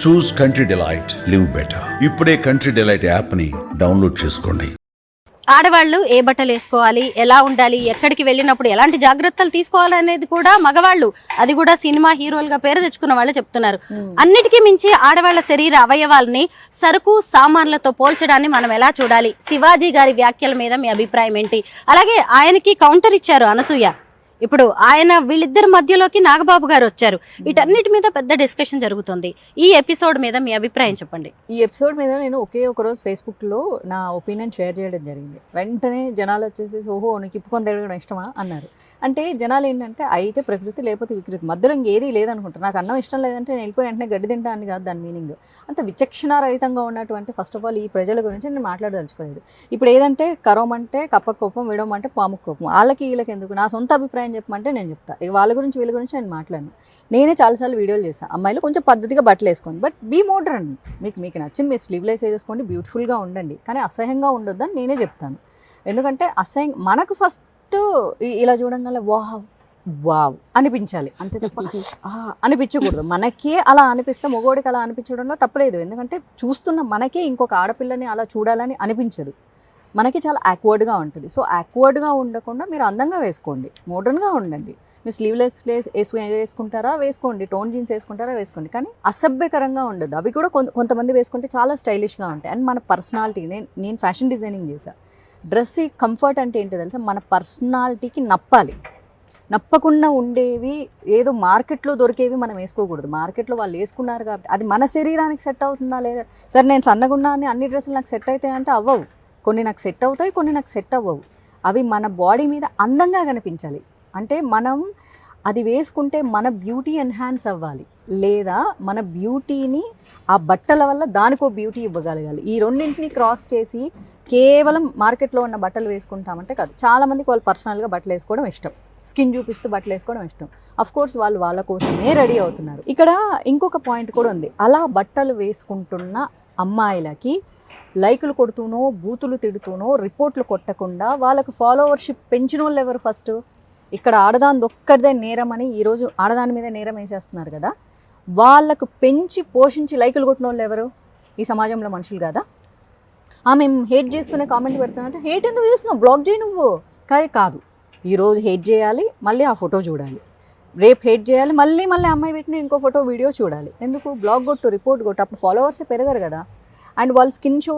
చూస్ country delight, live better. ఇప్పుడే country delight యాప్ని download చేసుకోండి. ఆడవాళ్ళు ఏ బట్టలు వేసుకోవాలి, ఎలా ఉండాలి, ఎక్కడికి వెళ్ళినప్పుడు ఎలాంటి జాగ్రత్తలు తీసుకోవాలి అనేది కూడా మగవాళ్ళు, అది కూడా సినిమా హీరోలుగా పేరు తెచ్చుకున్న వాళ్ళే చెప్తున్నారు. అన్నిటికీ మించి ఆడవాళ్ల శరీర అవయవాల్ని సరుకు సామాన్లతో పోల్చడాన్ని మనం ఎలా చూడాలి? శివాజీ గారి వ్యాఖ్యల మీద మీ అభిప్రాయం ఏంటి? అలాగే ఆయనకి కౌంటర్ ఇచ్చారు అనసూయ. ఇప్పుడు ఆయన వీళ్ళిద్దరి మధ్యలోకి నాగబాబు గారు వచ్చారు. వీటన్నిటి మీద పెద్ద డిస్కషన్ జరుగుతుంది. ఈ ఎపిసోడ్ మీద మీ అభిప్రాయం చెప్పండి. ఈ ఎపిసోడ్ మీద నేను ఒకే ఒక రోజు ఫేస్బుక్లో నా ఒపీనియన్ షేర్ చేయడం జరిగింది. వెంటనే జనాలు వచ్చేసి ఓహో నీకు ఇప్పుకొని తిరగడం ఇష్టమా అన్నారు. అంటే జనాలు ఏంటంటే అయితే ప్రకృతి లేకపోతే వికృతి, మధ్యలో ఇంకేదీ లేదనుకుంటారు. నాకు అన్నం ఇష్టం లేదంటే నేను వెళ్ళిపోయి వెంటనే గడ్డి తింటా అని కాదు దాని మీనింగ్. అంత విచక్షణారహితంగా ఉన్నటువంటి ఫస్ట్ ఆఫ్ ఆల్ ఈ ప్రజల గురించి నేను మాట్లాడదలుచుకోలేదు. ఇప్పుడు ఏదంటే కరోమంటే కప్ప కోపం, విడవమంటే పాము కోపం, వాళ్ళకి వీళ్ళకి ఎందుకు? నా సొంత అభిప్రాయం చెప్పమంటే నేను చెప్తా. ఇక వాళ్ళ గురించి వీళ్ళ గురించి నేను మాట్లాడను. నేనే చాలాసార్లు వీడియోలు చేస్తాను, అమ్మాయిలు కొంచెం పద్ధతిగా బట్టలు వేసుకోండి, బట్ బీ మోడ్రన్. మీకు నచ్చింది మీరు స్లీవ్లెస్ వేసుకోండి, బ్యూటిఫుల్గా ఉండండి, కానీ అసహ్యంగా ఉండొద్దని నేనే చెప్తాను. ఎందుకంటే అసహ్యం మనకు ఫస్ట్ ఇలా చూడంగానే వావ్ వావ్ అనిపించాలి, అంతే తప్ప అనిపించకూడదు. మనకే అలా అనిపిస్తే మగోడికి అలా అనిపించడంలో తప్పలేదు. ఎందుకంటే చూస్తున్న మనకే ఇంకొక ఆడపిల్లని అలా చూడాలని అనిపించదు, మనకి చాలా యాక్వర్డ్గా ఉంటుంది. సో యాక్వర్డ్గా ఉండకుండా మీరు అందంగా వేసుకోండి, మోడర్న్గా ఉండండి. మీరు స్లీవ్లెస్ వేసుకుంటారా వేసుకోండి, టోన్ జీన్స్ వేసుకుంటారా వేసుకోండి, కానీ అసభ్యకరంగా ఉండదు. అవి కూడా కొంతమంది వేసుకుంటే చాలా స్టైలిష్గా ఉంటాయి. అండ్ మన పర్సనాలిటీ, నేను ఫ్యాషన్ డిజైనింగ్ చేశాను. డ్రెస్ కంఫర్ట్ అంటే ఏంటో తెలుసా, మన పర్సనాలిటీకి నప్పాలి. నప్పకుండా ఉండేవి ఏదో మార్కెట్లో దొరికేవి మనం వేసుకోకూడదు. మార్కెట్లో వాళ్ళు వేసుకున్నారు కాబట్టి అది మన శరీరానికి సెట్ అవుతుందా లేదా? సరే నేను సన్నగా ఉన్నా అని అన్ని డ్రెస్సులు నాకు సెట్ అవుతాయి అంటే అవ్వవు. కొన్ని నాకు సెట్ అవుతాయి, కొన్ని నాకు సెట్ అవ్వవు. అవి మన బాడీ మీద అందంగా కనిపించాలి. అంటే మనం అది వేసుకుంటే మన బ్యూటీ ఎన్హాన్స్ అవ్వాలి, లేదా మన బ్యూటీని ఆ బట్టల వల్ల దానికో బ్యూటీ ఇవ్వగలగాలి. ఈ రెండింటిని క్రాస్ చేసి కేవలం మార్కెట్లో ఉన్న బట్టలు వేసుకుంటామంటే కాదు. చాలామందికి వాళ్ళు పర్సనల్గా బట్టలు వేసుకోవడం ఇష్టం, స్కిన్ చూపిస్తూ బట్టలు వేసుకోవడం ఇష్టం. అఫ్కోర్స్ వాళ్ళు వాళ్ళ కోసమే రెడీ అవుతున్నారు. ఇక్కడ ఇంకొక పాయింట్ కూడా ఉంది. అలా బట్టలు వేసుకుంటున్న అమ్మాయిలకి లైకులు కొడుతూనో, బూతులు తిడుతూనో, రిపోర్ట్లు కొట్టకుండా వాళ్ళకు ఫాలోవర్షిప్ పెంచిన వాళ్ళు ఎవరు? ఫస్ట్ ఇక్కడ ఆడదాని ఒక్కడిదే నేరం అని ఈరోజు ఆడదాని మీద నేరం వేసేస్తున్నారు కదా. వాళ్ళకు పెంచి పోషించి లైకులు కొట్టిన వాళ్ళు ఎవరు? ఈ సమాజంలో మనుషులు కదా. మేము హేట్ చేస్తూనే కామెంట్ పెడుతున్నా, హేట్ ఎందుకు చేస్తున్నావు, బ్లాక్ చేయి నువ్వు. కాదు, ఈరోజు హేట్ చేయాలి, మళ్ళీ ఆ ఫోటో చూడాలి, రేపు హేట్ చేయాలి, మళ్ళీ అమ్మాయి పెట్టిన ఇంకో ఫోటో వీడియో చూడాలి. ఎందుకు? బ్లాగ్ కొట్టు, రిపోర్ట్ కొట్టు, అప్పుడు ఫాలోవర్సే పెరగరు కదా. అండ్ వాళ్ళు స్కిన్ షో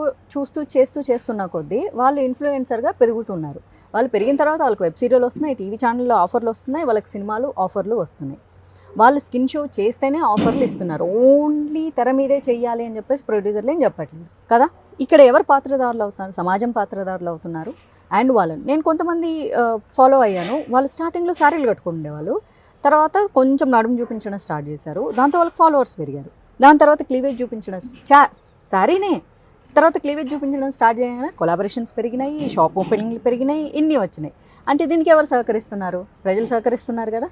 చేస్తున్న కొద్దీ వాళ్ళు ఇన్ఫ్లుయెన్సర్గా పెరుగుతున్నారు. వాళ్ళు పెరిగిన తర్వాత వాళ్ళకి వెబ్ సీరియల్ వస్తున్నాయి, టీవీ ఛానల్లో ఆఫర్లు వస్తున్నాయి, వాళ్ళకి సినిమాలు ఆఫర్లు వస్తున్నాయి. వాళ్ళు స్కిన్ షో చేస్తేనే ఆఫర్లు ఇస్తున్నారు. ఓన్లీ తెర మీదే చెయ్యాలి అని చెప్పేసి ప్రొడ్యూసర్లు ఏం చెప్పట్లేదు కదా. ఇక్కడ ఎవరు పాత్రదారులు అవుతున్నారు? సమాజం పాత్రదారులు అవుతున్నారు. అండ్ వాళ్ళని నేను కొంతమంది ఫాలో అయ్యాను. వాళ్ళు స్టార్టింగ్లో శారీలు కట్టుకుండేవాళ్ళు, తర్వాత కొంచెం నడుము చూపించడం స్టార్ట్ చేశారు. దాంతో వాళ్ళకి ఫాలోవర్స్ పెరిగారు. దాని తర్వాత క్లీవేజ్ చూపించడం శారీనే తర్వాత క్లీవేజ్ చూపించడం స్టార్ట్ చేయగానే కొలాబరేషన్స్ పెరిగినాయి, షాప్ ఓపెనింగ్లు పెరిగినాయి, ఇన్ని వచ్చినాయి. అంటే దీనికి ఎవరు సహకరిస్తున్నారు? ప్రజలు సహకరిస్తున్నారు కదా.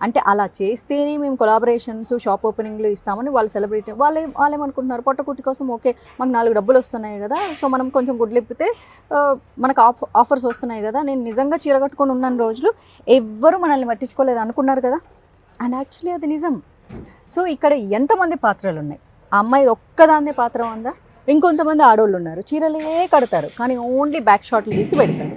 అంటే అలా చేస్తేనే మేము కొలాబరేషన్స్, షాప్ ఓపెనింగ్లు ఇస్తామని వాళ్ళు సెలబ్రిటీ వాళ్ళేమనుకుంటున్నారు, పొట్టకుట్టి కోసం ఓకే మాకు 4 డబ్బులు వస్తున్నాయి కదా, సో మనం కొంచెం గుడ్లిప్పితే మనకు ఆఫర్స్ వస్తున్నాయి కదా. నేను నిజంగా చీర కట్టుకొని ఉన్న రోజులు ఎవ్వరూ మనల్ని పట్టించుకోలేదు అనుకున్నారు కదా. అండ్ యాక్చువల్లీ అది నిజం. సో ఇక్కడ ఎంతమంది పాత్రలు ఉన్నాయి? ఆ అమ్మాయి ఒక్కదాందే పాత్ర ఉందా? ఇంకొంతమంది ఆడవాళ్ళు ఉన్నారు, చీరలే కడతారు కానీ ఓన్లీ బ్యాక్ షాట్లు తీసి పెడతారు.